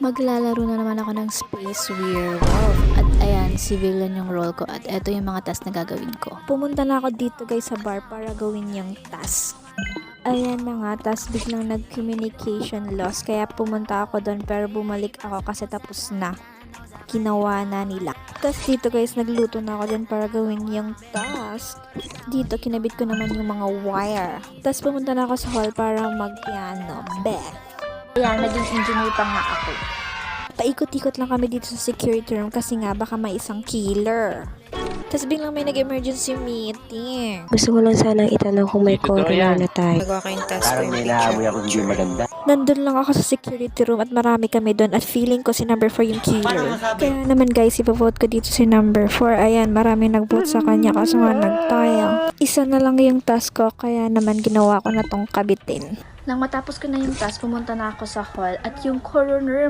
Maglalaro na naman ako ng Space Werewolf. At ayan, civilian yung role ko. At eto yung mga task na gagawin ko. Pumunta na ako dito guys sa bar para gawin yung task. Ayan na nga, tas biglang nag-communication loss. Kaya pumunta ako doon pero bumalik ako kasi tapos na. Ginawa na nila. Tas dito guys, nagluto na ako dyan para gawin yung task. Dito, kinabit ko naman yung mga wire. Tas pumunta na ako sa hall para mag-piano. Ayan, naging engineer pa nga ako. Paikot-ikot lang kami dito sa security room kasi nga baka may isang killer. Tapos biglang may nag-emergency meeting. Gusto ko lang sanang itanong kung may corner na tayo. Nagawa kayong task Parang may naamoy ako hindi maganda. Nandun lang ako sa security room at marami kami doon at feeling ko si number 4 yung killer. Kaya naman guys, ipovote ko dito si number 4. Ayan, marami nag-vote sa kanya kasi nga nagtaya. Isa na lang yung task ko kaya naman ginawa ko na tong kabitin. Nang matapos ko na yung task, pumunta na ako sa hall at yung coroner